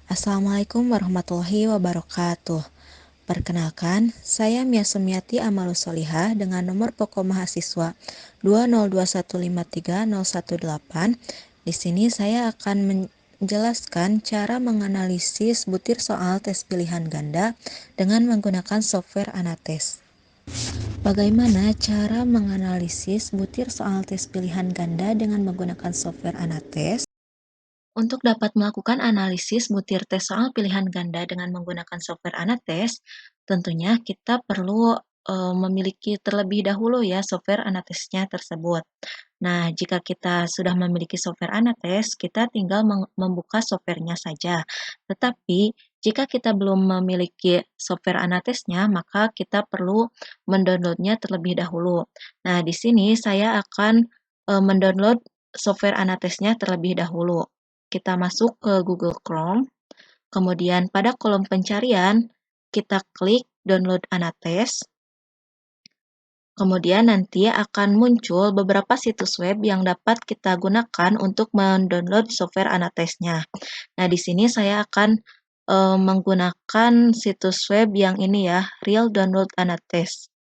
Assalamualaikum warahmatullahi wabarakatuh. Perkenalkan, saya Mia Sumiati Amalus Solihah dengan nomor pokok mahasiswa 202153018. Di sini saya akan menjelaskan cara menganalisis butir soal tes pilihan ganda dengan menggunakan software Anates. Bagaimana cara menganalisis butir soal tes pilihan ganda dengan menggunakan software Anates? Untuk dapat melakukan analisis butir tes soal pilihan ganda dengan menggunakan software Anates, tentunya kita perlu memiliki terlebih dahulu ya software Anatesnya tersebut. Nah, jika kita sudah memiliki software Anates, kita tinggal membuka softwarenya saja. Tetapi, jika kita belum memiliki software Anatesnya, maka kita perlu mendownloadnya terlebih dahulu. Nah, di sini saya akan mendownload software Anatesnya terlebih dahulu. Kita masuk ke Google Chrome, kemudian pada kolom pencarian, kita klik download Anates, kemudian nanti akan muncul beberapa situs web yang dapat kita gunakan untuk mendownload software Anatesnya. Nah, di sini saya akan menggunakan situs web yang ini ya, Real Download Anates.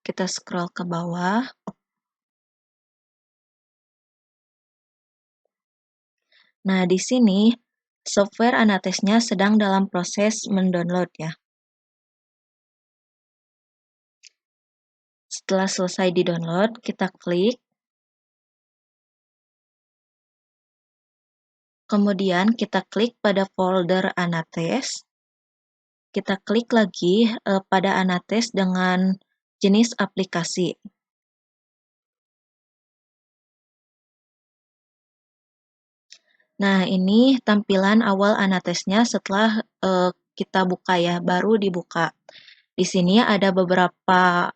Kita scroll ke bawah. Nah, di sini software Anatesnya sedang dalam proses mendownload ya. Setelah selesai di-download, kita klik. Kemudian kita klik pada folder Anates. Kita klik lagi pada Anates dengan jenis aplikasi. Nah, ini tampilan awal Anatesnya setelah kita buka ya, baru dibuka. Di sini ada beberapa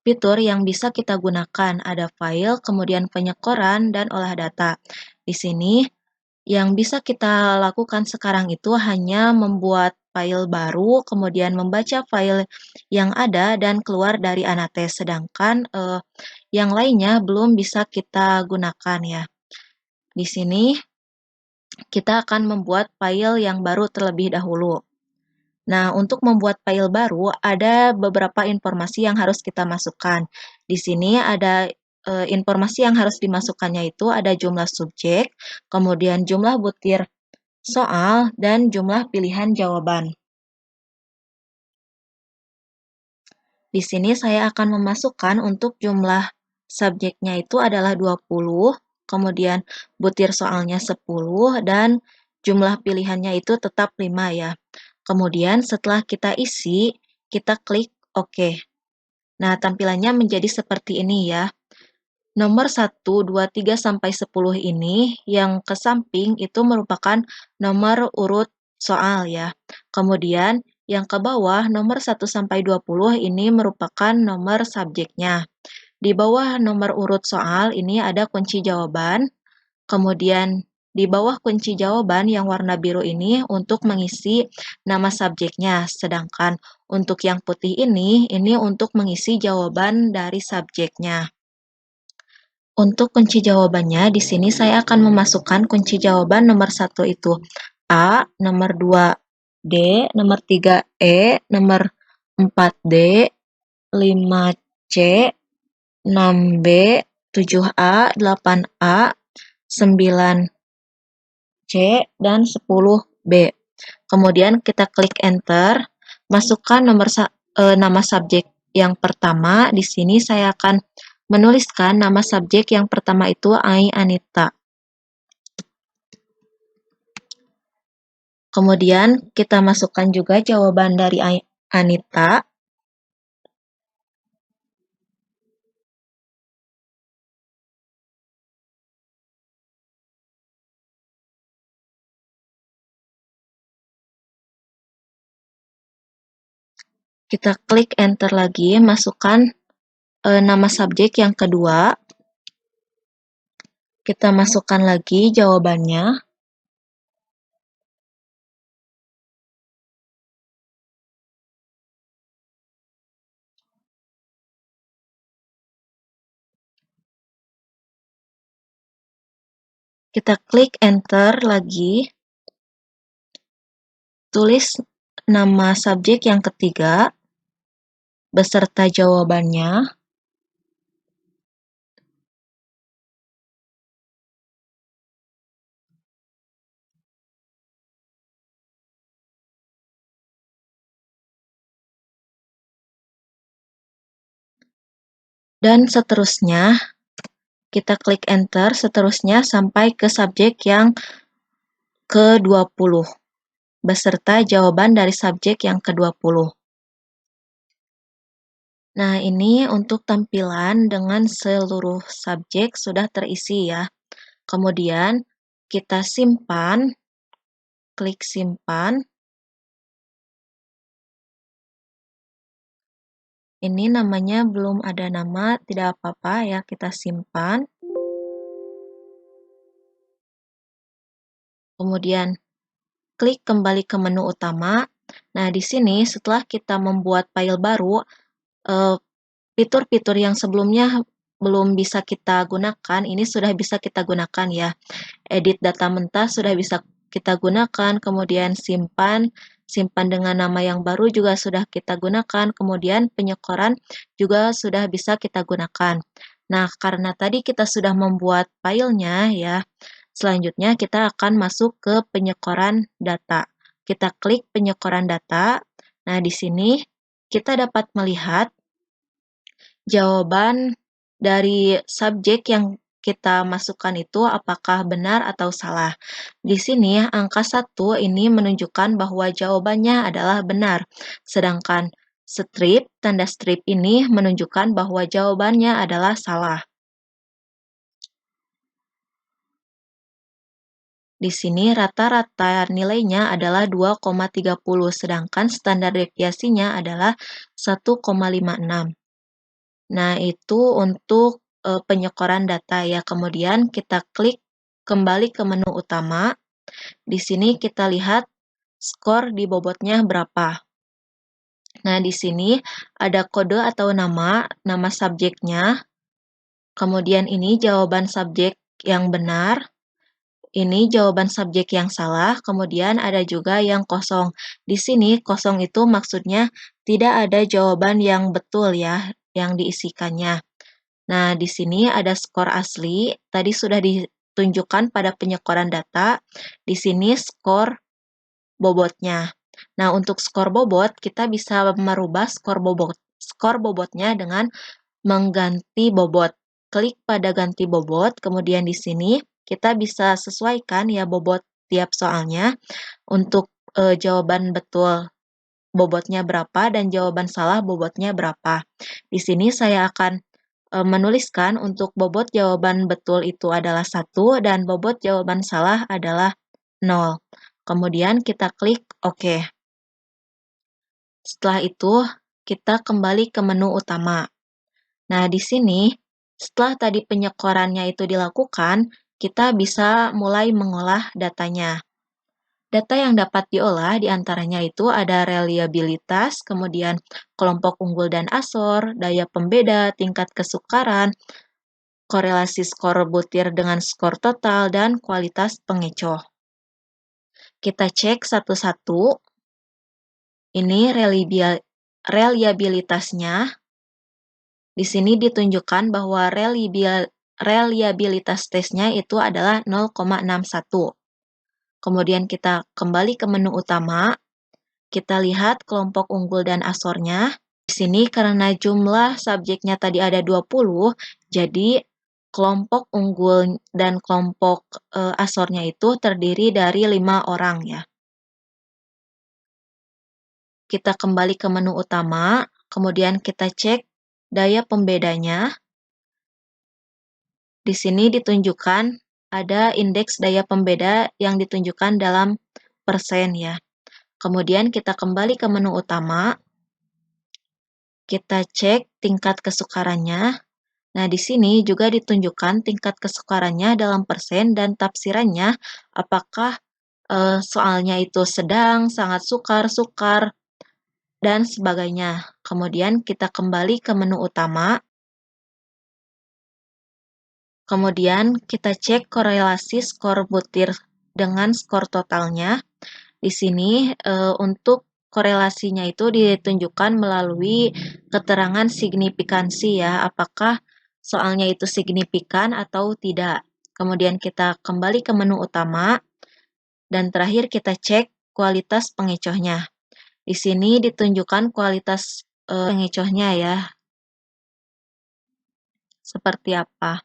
fitur yang bisa kita gunakan. Ada file, kemudian penyekoran, dan olah data. Di sini yang bisa kita lakukan sekarang itu hanya membuat file baru, kemudian membaca file yang ada dan keluar dari Anates, sedangkan yang lainnya belum bisa kita gunakan ya. Di sini kita akan membuat file yang baru terlebih dahulu. Nah, untuk membuat file baru, ada beberapa informasi yang harus kita masukkan. Di sini ada informasi yang harus dimasukkannya itu ada jumlah subjek, kemudian jumlah butir soal, dan jumlah pilihan jawaban. Di sini saya akan memasukkan untuk jumlah subjeknya itu adalah 20, kemudian butir soalnya 10, dan jumlah pilihannya itu tetap 5 ya. Kemudian setelah kita isi, kita klik OK. Nah, tampilannya menjadi seperti ini ya. Nomor 1, 2, 3, sampai 10 ini yang ke samping itu merupakan nomor urut soal ya. Kemudian yang ke bawah nomor 1 sampai 20 ini merupakan nomor subjeknya. Di bawah nomor urut soal ini ada kunci jawaban. Kemudian di bawah kunci jawaban yang warna biru ini untuk mengisi nama subjeknya. Sedangkan untuk yang putih ini untuk mengisi jawaban dari subjeknya. Untuk kunci jawabannya, di sini saya akan memasukkan kunci jawaban nomor 1 itu A, nomor 2 D, nomor 3 E, nomor 4 D, 5 C, 6 B, 7 A, 8 A, 9 C, dan 10 B. Kemudian kita klik enter, masukkan nama subjek yang pertama. Di sini saya akan menuliskan nama subjek yang pertama itu Ai Anita. Kemudian kita masukkan juga jawaban dari Ai Anita. Kita klik enter lagi, masukkan nama subjek yang kedua. Kita masukkan lagi jawabannya. Kita klik enter lagi, tulis nama subjek yang ketiga, beserta jawabannya, dan seterusnya. Kita klik enter, seterusnya sampai ke subjek yang ke-20, beserta jawaban dari subjek yang ke-20. Nah, ini untuk tampilan dengan seluruh subjek sudah terisi ya. Kemudian, kita simpan, klik simpan. Ini namanya belum ada nama, tidak apa-apa ya, kita simpan. Kemudian, klik kembali ke menu utama. Nah, di sini setelah kita membuat file baru, fitur-fitur yang sebelumnya belum bisa kita gunakan, ini sudah bisa kita gunakan ya. Edit data mentah sudah bisa kita gunakan, kemudian simpan dengan nama yang baru juga sudah kita gunakan, kemudian penyekoran juga sudah bisa kita gunakan. Nah, karena tadi kita sudah membuat filenya ya, selanjutnya kita akan masuk ke penyekoran data. Kita klik penyekoran data. Nah, di sini kita dapat melihat jawaban dari subjek yang kita masukkan itu apakah benar atau salah. Di sini angka 1 ini menunjukkan bahwa jawabannya adalah benar, sedangkan tanda strip ini menunjukkan bahwa jawabannya adalah salah. Di sini rata-rata nilainya adalah 2,30, sedangkan standar deviasinya adalah 1,56. Nah, itu untuk penyekoran data ya. Kemudian kita klik kembali ke menu utama. Di sini kita lihat skor di bobotnya berapa. Nah, di sini ada kode atau nama subjeknya. Kemudian ini jawaban subjek yang benar. Ini jawaban subjek yang salah, kemudian ada juga yang kosong. Di sini kosong itu maksudnya tidak ada jawaban yang betul ya, yang diisikannya. Nah, di sini ada skor asli, tadi sudah ditunjukkan pada penyekoran data. Di sini skor bobotnya. Nah, untuk skor bobot, kita bisa merubah skor bobotnya dengan mengganti bobot. Klik pada ganti bobot, kemudian di sini kita bisa sesuaikan ya bobot tiap soalnya. Untuk jawaban betul bobotnya berapa dan jawaban salah bobotnya berapa. Di sini saya akan menuliskan untuk bobot jawaban betul itu adalah 1 dan bobot jawaban salah adalah 0. Kemudian kita klik OK. Setelah itu, kita kembali ke menu utama. Nah, di sini, setelah tadi penyekorannya itu dilakukan, kita bisa mulai mengolah datanya. Data yang dapat diolah diantaranya itu ada reliabilitas, kemudian kelompok unggul dan asor, daya pembeda, tingkat kesukaran, korelasi skor butir dengan skor total, dan kualitas pengecoh. Kita cek satu-satu. Ini reliabilitasnya. Di sini ditunjukkan bahwa reliabilitas tesnya itu adalah 0,61. Kemudian kita kembali ke menu utama. Kita lihat kelompok unggul dan asornya. Di sini karena jumlah subjeknya tadi ada 20, jadi kelompok unggul dan kelompok asornya itu terdiri dari 5 orang ya. Kita kembali ke menu utama, kemudian kita cek daya pembedanya. Di sini ditunjukkan ada indeks daya pembeda yang ditunjukkan dalam persen ya. Kemudian kita kembali ke menu utama. Kita cek tingkat kesukarannya. Nah, di sini juga ditunjukkan tingkat kesukarannya dalam persen dan tafsirannya apakah soalnya itu sedang, sangat sukar, sukar, dan sebagainya. Kemudian kita kembali ke menu utama. Kemudian kita cek korelasi skor butir dengan skor totalnya. Di sini untuk korelasinya itu ditunjukkan melalui keterangan signifikansi ya, apakah soalnya itu signifikan atau tidak. Kemudian kita kembali ke menu utama dan terakhir kita cek kualitas pengecohnya. Di sini ditunjukkan kualitas pengecohnya ya, seperti apa.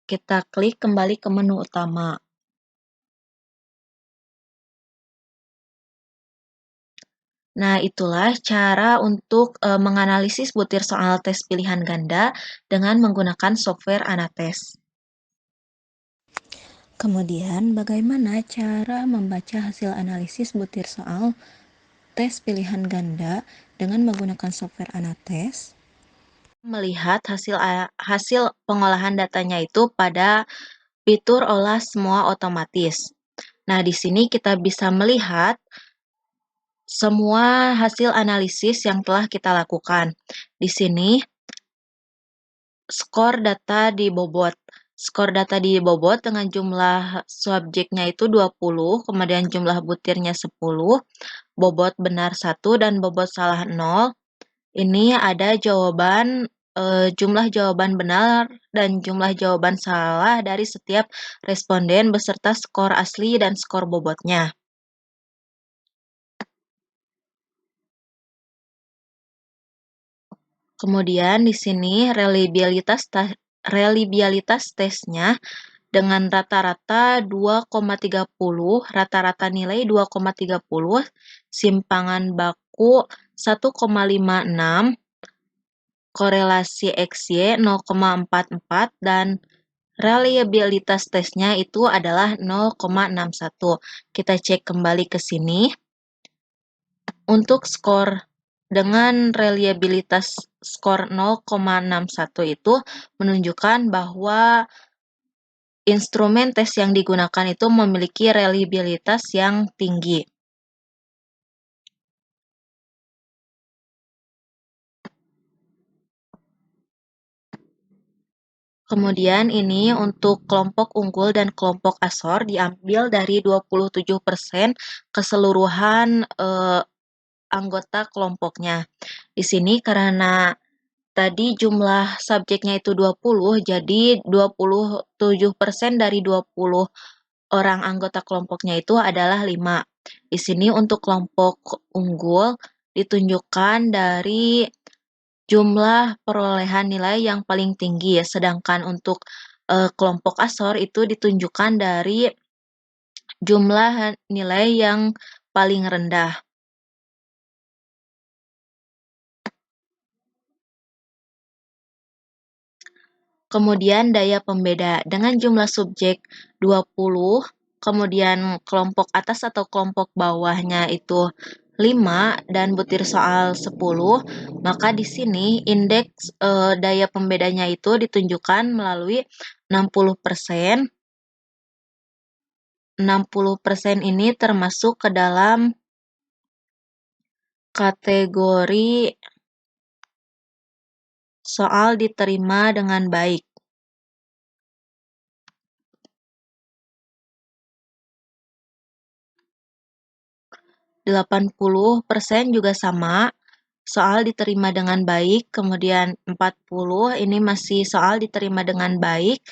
Kita klik kembali ke menu utama. Nah, itulah cara untuk menganalisis butir soal tes pilihan ganda dengan menggunakan software Anates. Kemudian, bagaimana cara membaca hasil analisis butir soal tes pilihan ganda dengan menggunakan software Anates? Melihat hasil pengolahan datanya itu pada fitur olah semua otomatis. Nah, di sini kita bisa melihat semua hasil analisis yang telah kita lakukan. Di sini skor data dibobot. Skor data dibobot dengan jumlah subjeknya itu 20, kemudian jumlah butirnya 10, bobot benar 1 dan bobot salah 0. Ini ada jawaban jumlah jawaban benar dan jumlah jawaban salah dari setiap responden beserta skor asli dan skor bobotnya. Kemudian di sini reliabilitas tesnya dengan rata-rata 2,30, rata-rata nilai 2,30, simpangan baku 1,56, korelasi XY 0,44, dan reliabilitas tesnya itu adalah 0,61. Kita cek kembali ke sini. Untuk skor dengan reliabilitas skor 0,61 itu menunjukkan bahwa instrumen tes yang digunakan itu memiliki reliabilitas yang tinggi. Kemudian ini untuk kelompok unggul dan kelompok asor diambil dari 27% keseluruhan anggota kelompoknya. Di sini karena tadi jumlah subjeknya itu 20, jadi 27% dari 20 orang anggota kelompoknya itu adalah 5. Di sini untuk kelompok unggul ditunjukkan dari jumlah perolehan nilai yang paling tinggi, sedangkan untuk kelompok asor itu ditunjukkan dari jumlah nilai yang paling rendah. Kemudian daya pembeda dengan jumlah subjek 20, kemudian kelompok atas atau kelompok bawahnya itu 5 dan butir soal 10, maka di sini indeks daya pembedanya itu ditunjukkan melalui 60%. 60% ini termasuk ke dalam kategori soal diterima dengan baik. 80% juga sama, soal diterima dengan baik, kemudian 40 ini masih soal diterima dengan baik.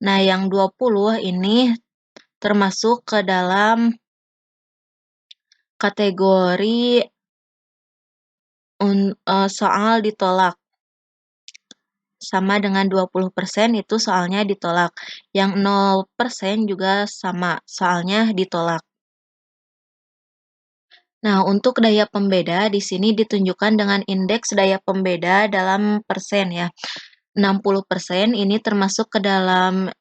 Nah, yang 20 ini termasuk ke dalam kategori soal ditolak. Sama dengan 20% itu soalnya ditolak. Yang 0% juga sama, soalnya ditolak. Nah, untuk daya pembeda di sini ditunjukkan dengan indeks daya pembeda dalam persen ya. 60% ini termasuk ke dalam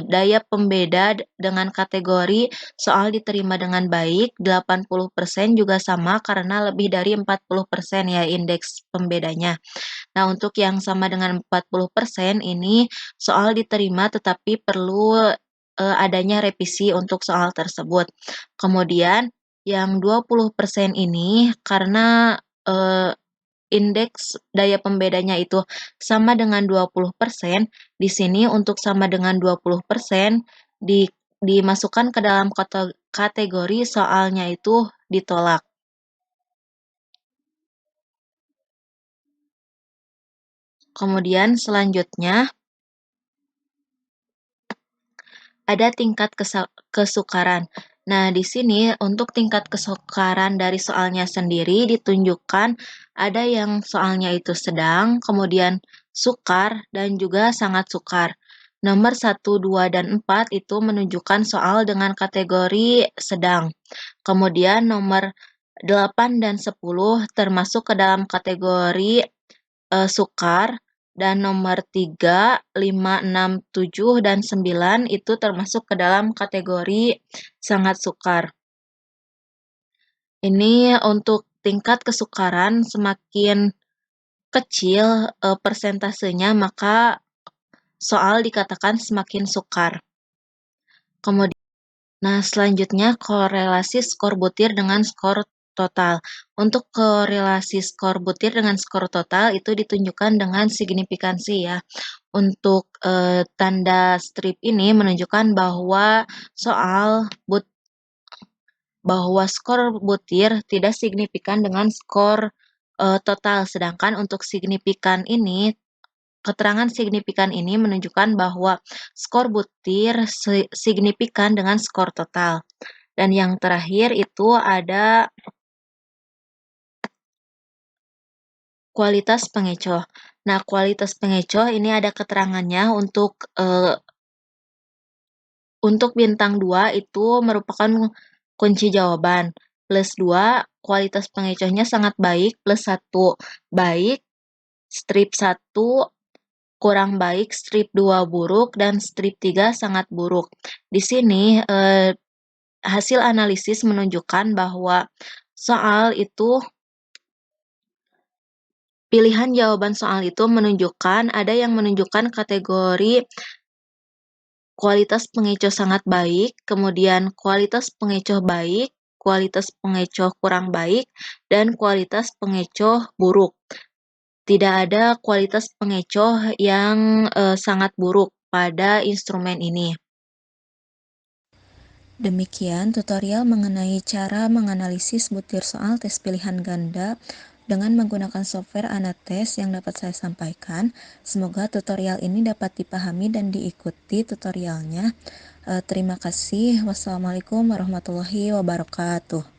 daya pembeda dengan kategori soal diterima dengan baik, 80% juga sama karena lebih dari 40% ya indeks pembedanya. Nah, untuk yang sama dengan 40% ini soal diterima tetapi perlu adanya revisi untuk soal tersebut. Kemudian yang 20% ini karena indeks daya pembedanya itu sama dengan 20%, di sini untuk sama dengan 20% dimasukkan ke dalam kategori soalnya itu ditolak. Kemudian selanjutnya ada tingkat kesukaran. Nah, di sini untuk tingkat kesukaran dari soalnya sendiri ditunjukkan ada yang soalnya itu sedang, kemudian sukar, dan juga sangat sukar. Nomor 1, 2, dan 4 itu menunjukkan soal dengan kategori sedang. Kemudian nomor 8 dan 10 termasuk ke dalam kategori sukar, dan nomor 3, 5, 6, 7, dan 9 itu termasuk ke dalam kategori sangat sukar. Ini untuk tingkat kesukaran semakin kecil persentasenya, maka soal dikatakan semakin sukar. Kemudian, nah selanjutnya korelasi skor butir dengan skor total. Untuk korelasi skor butir dengan skor total itu ditunjukkan dengan signifikansi ya. Untuk tanda strip ini menunjukkan bahwa skor butir tidak signifikan dengan skor total, sedangkan untuk keterangan signifikan ini menunjukkan bahwa skor butir signifikan dengan skor total. Dan yang terakhir itu ada kualitas pengecoh. Nah, kualitas pengecoh ini ada keterangannya untuk bintang 2 itu merupakan kunci jawaban. Plus 2, kualitas pengecohnya sangat baik. Plus 1, baik. Strip 1, kurang baik. Strip 2, buruk. Dan strip 3, sangat buruk. Di sini hasil analisis menunjukkan bahwa soal itu pilihan jawaban soal itu ada yang menunjukkan kategori kualitas pengecoh sangat baik, kemudian kualitas pengecoh baik, kualitas pengecoh kurang baik, dan kualitas pengecoh buruk. Tidak ada kualitas pengecoh yang sangat buruk pada instrumen ini. Demikian tutorial mengenai cara menganalisis butir soal tes pilihan ganda dengan menggunakan software Anates yang dapat saya sampaikan. Semoga tutorial ini dapat dipahami dan diikuti tutorialnya. Terima kasih. Wassalamualaikum warahmatullahi wabarakatuh.